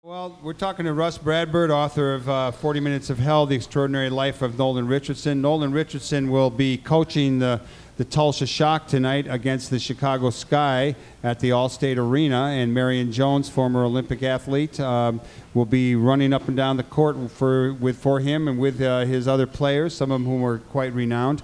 Well, we're talking to Rus Bradburd, author of 40 Minutes of Hell, The Extraordinary Life of Nolan Richardson. Nolan Richardson will be coaching the Tulsa Shock tonight against the Chicago Sky at the Allstate Arena, and Marion Jones, former Olympic athlete, will be running up and down the court for him and with his other players, some of whom are quite renowned.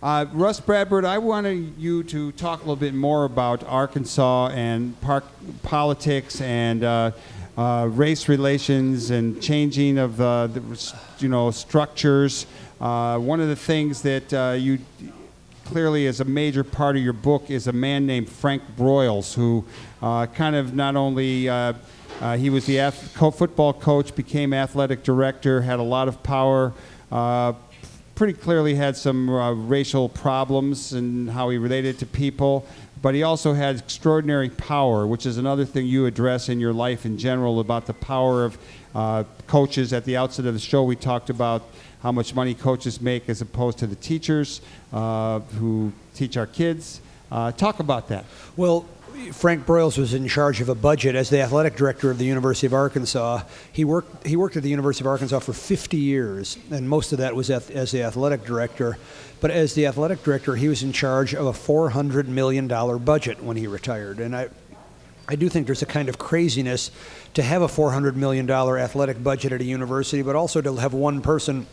Rus Bradburd, I wanted you to talk a little bit more about Arkansas and politics and race relations and changing of structures. One of the things that you clearly is a major part of your book is a man named Frank Broyles, who kind of not only he was the football coach, became athletic director, had a lot of power, pretty clearly had some racial problems and how he related to people, but he also had extraordinary power, which is another thing you address in your life in general about the power of coaches. At the outset of the show, we talked about how much money coaches make as opposed to the teachers who teach our kids. Talk about that. Well, Frank Broyles was in charge of a budget as the athletic director of the University of Arkansas. He worked at the University of Arkansas for 50 years, and most of that was as the athletic director. But as the athletic director, he was in charge of a $400 million budget when he retired. And I do think there's a kind of craziness to have a $400 million athletic budget at a university, but also to have one person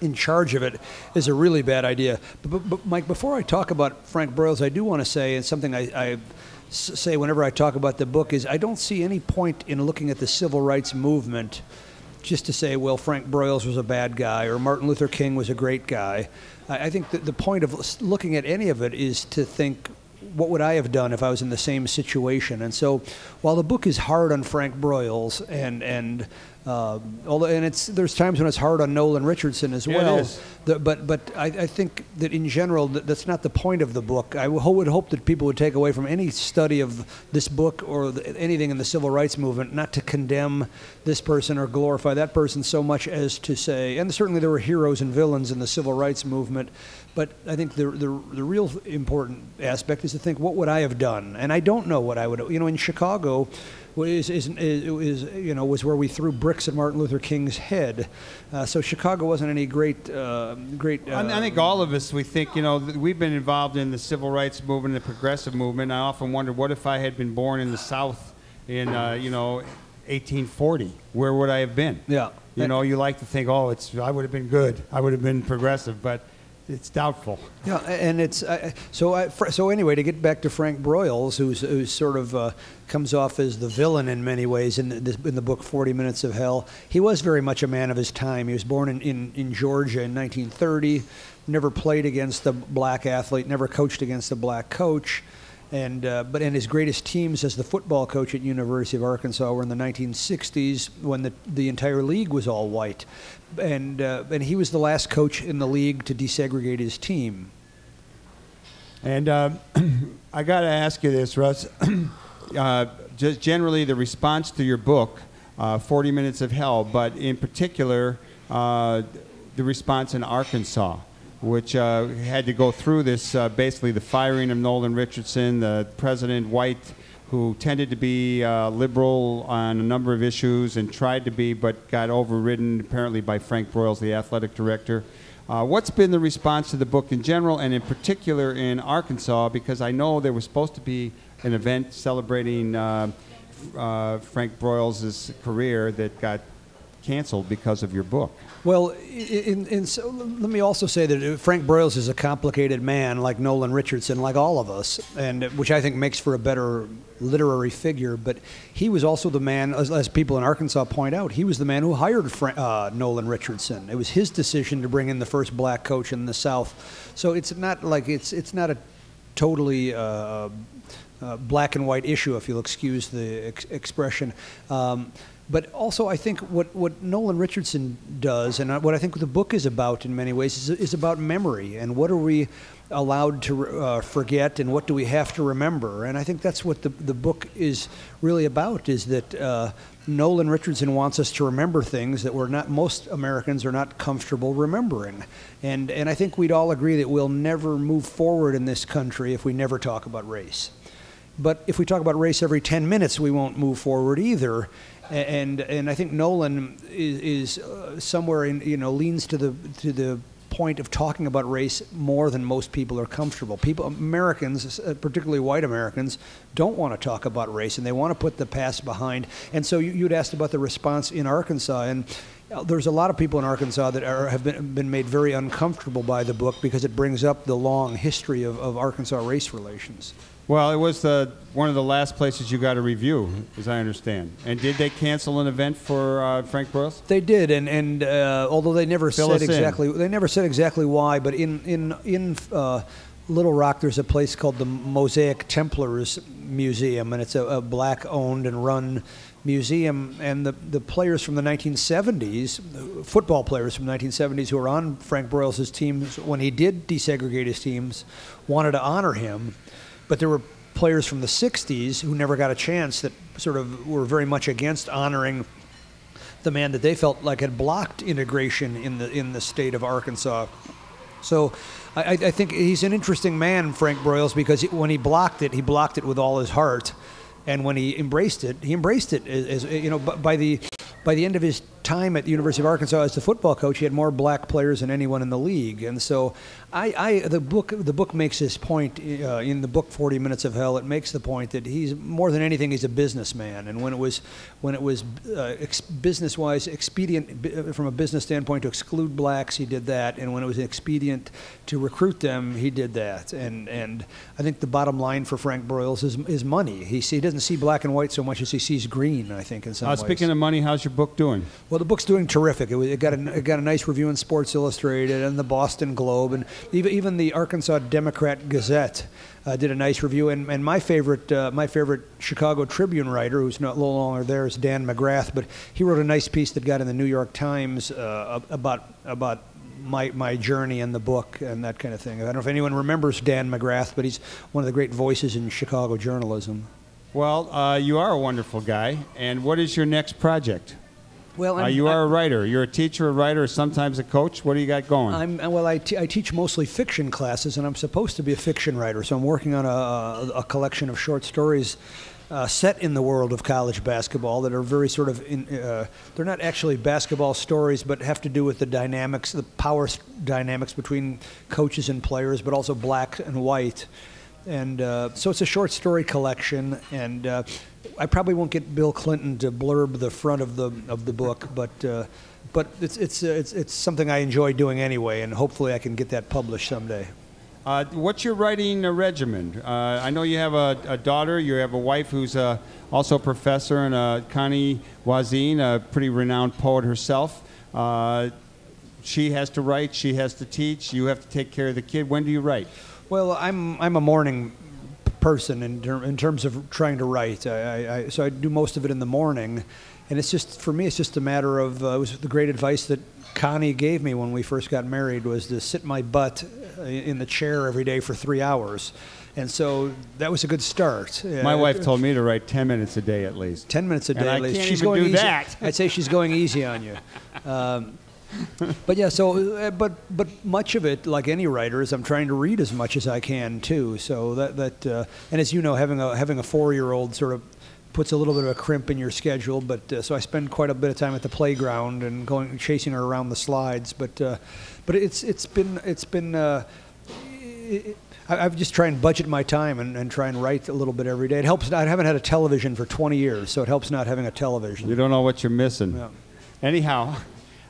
in charge of it is a really bad idea. But Mike, before I talk about Frank Broyles, I do want to say, and something I say whenever I talk about the book, is I don't see any point in looking at the civil rights movement just to say, well, Frank Broyles was a bad guy or Martin Luther King was a great guy. I think that the point of looking at any of it is to think, what would I have done if I was in the same situation? And so while the book is hard on Frank Broyles and there's times when it's hard on Nolan Richardson as well. It is. But I think that in general that's not the point of the book. I would hope that people would take away from any study of this book or anything in the civil rights movement not to condemn this person or glorify that person so much as to say, and certainly there were heroes and villains in the civil rights movement, but I think the real important aspect is to think, what would I have done? And I don't know what I would have. In Chicago was where we threw bricks at Martin Luther King's head. So Chicago wasn't any great. I think all of us, we think, we've been involved in the civil rights movement, the progressive movement. I often wonder, what if I had been born in the South in 1840? Where would I have been? Yeah. You like to think, I would have been good. I would have been progressive, but it's doubtful. Yeah, and it's so anyway. To get back to Frank Broyles, who's sort of comes off as the villain in many ways in the book 40 Minutes of Hell. He was very much a man of his time. He was born in Georgia in 1930. Never played against a black athlete. Never coached against a black coach. But his greatest teams as the football coach at University of Arkansas were in the 1960s when the entire league was all white, and he was the last coach in the league to desegregate his team. And I got to ask you this, Rus. Just generally, the response to your book, 40 Minutes of Hell, but in particular, the response in Arkansas, which had to go through this, basically the firing of Nolan Richardson, the President White, who tended to be liberal on a number of issues and tried to be, but got overridden apparently by Frank Broyles, the athletic director. What's been the response to the book in general, and in particular in Arkansas? Because I know there was supposed to be an event celebrating Frank Broyles' career that got canceled because of your book. Well, so let me also say that Frank Broyles is a complicated man, like Nolan Richardson, like all of us, and which I think makes for a better literary figure. But he was also the man, as people in Arkansas point out, he was the man who hired Nolan Richardson. It was his decision to bring in the first black coach in the South. So it's not like it's not a totally black and white issue, if you'll excuse the expression. But also, I think what Nolan Richardson does, and what I think the book is about in many ways, is about memory, and what are we allowed to forget, and what do we have to remember. And I think that's what the book is really about, is that Nolan Richardson wants us to remember things that most Americans are not comfortable remembering. And I think we'd all agree that we'll never move forward in this country if we never talk about race. But if we talk about race every 10 minutes, we won't move forward either. And I think Nolan is somewhere in, leans to the point of talking about race more than most people are comfortable. Americans, particularly white Americans, don't want to talk about race, and they want to put the past behind. And so you'd asked about the response in Arkansas, and there's a lot of people in Arkansas that have been made very uncomfortable by the book because it brings up the long history of Arkansas race relations. Well, it was one of the last places you got a review, as I understand. And did they cancel an event for Frank Broyles? They did, and although they never said exactly why, but in Little Rock, there's a place called the Mosaic Templars Museum, and it's a black-owned and run museum, and the players from the 1970s, football players from the 1970s who were on Frank Broyles' teams when he did desegregate his teams, wanted to honor him. But there were players from the 60s who never got a chance that sort of were very much against honoring the man that they felt like had blocked integration in the state of Arkansas. So I think he's an interesting man, Frank Broyles, because when he blocked it with all his heart. And when he embraced it as by the end of his time at the University of Arkansas as the football coach, he had more black players than anyone in the league. And so the book makes this point in the book 40 Minutes of Hell. It makes the point that he's more than anything, he's a businessman. And when it was business-wise expedient from a business standpoint to exclude blacks, he did that. And when it was expedient to recruit them, he did that. And I think the bottom line for Frank Broyles is money. He doesn't see black and white so much as he sees green, I think, in some ways. Speaking of money, how's your book doing? Well, the book's doing terrific. It got a nice review in Sports Illustrated and the Boston Globe, and even the Arkansas Democrat Gazette did a nice review. And my favorite Chicago Tribune writer, who's no longer there, is Dan McGrath, but he wrote a nice piece that got in the New York Times about my journey in the book and that kind of thing. I don't know if anyone remembers Dan McGrath, but he's one of the great voices in Chicago journalism. Well, you are a wonderful guy. And what is your next project? Well, you are a writer. You're a teacher, a writer, sometimes a coach. What do you got going? I teach mostly fiction classes, and I'm supposed to be a fiction writer. So I'm working on a collection of short stories set in the world of college basketball that are very sort of they're not actually basketball stories, but have to do with the power dynamics between coaches and players, but also black and white. And so it's a short story collection, and I probably won't get Bill Clinton to blurb the front of the book, but it's something I enjoy doing anyway, and hopefully I can get that published someday. What's your writing regimen? I know you have a daughter. You have a wife who's also a professor, and Connie Wazine, a pretty renowned poet herself. She has to write. She has to teach. You have to take care of the kid. When do you write? Well, I'm a morning person in terms of trying to write. So I do most of it in the morning, and it's just, for me, it's just a matter of it was the great advice that Connie gave me when we first got married, was to sit my butt in the chair every day for 3 hours. And so that was a good start. My wife told me to write 10 minutes a day at least. 10 minutes a day at least. I can't even do that. I'd say she's going easy on you. But yeah, so but much of it, like any writer, is I'm trying to read as much as I can too. So that and as you know, having a 4-year-old sort of puts a little bit of a crimp in your schedule. But so I spend quite a bit of time at the playground and chasing her around the slides. But it's been I've just try and budget my time and try and write a little bit every day. It helps. I haven't had a television for 20 years, so it helps not having a television. You don't know what you're missing. Yeah. Anyhow.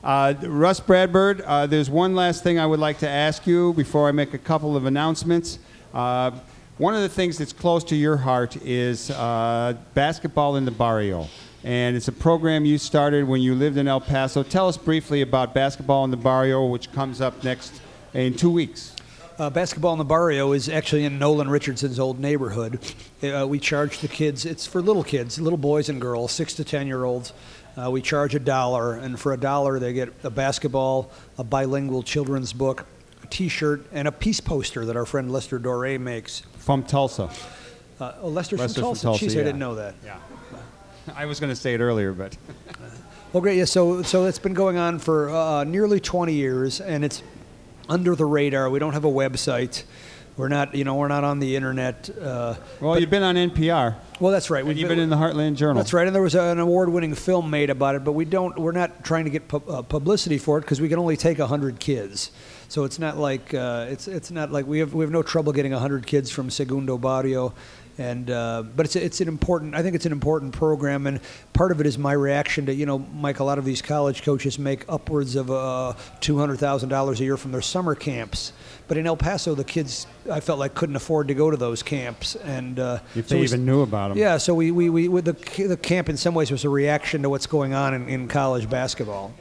Rus Bradburd, there's one last thing I would like to ask you before I make a couple of announcements. One of the things that's close to your heart is Basketball in the Barrio. And it's a program you started when you lived in El Paso. Tell us briefly about Basketball in the Barrio, which comes up next in 2 weeks. Basketball in the Barrio is actually in Nolan Richardson's old neighborhood. We charge the kids, it's for little kids, little boys and girls, 6 to 10-year-olds. We charge $1, and for $1 they get a basketball, a bilingual children's book, a T-shirt, and a peace poster that our friend Lester Doré makes. From Tulsa. Lester's from Tulsa. Jeez, I didn't know that. Yeah. I was going to say it earlier, but... Well, great. Yeah, so it's been going on for nearly 20 years, and it's under the radar. We don't have a website. We're not, we're not on the internet. Well, you've been on NPR. Well, that's right. And you've been in the Heartland Journal. That's right, and there was an award-winning film made about it, but we're not trying to get publicity for it because we can only take 100 kids. So it's not like it's not like we have no trouble getting 100 kids from Segundo Barrio. And but it's an important. I think it's an important program, and part of it is my reaction to Mike. A lot of these college coaches make upwards of $200,000 a year from their summer camps, but in El Paso, the kids I felt like couldn't afford to go to those camps, and if they even knew about them. Yeah, so the camp in some ways was a reaction to what's going on in college basketball.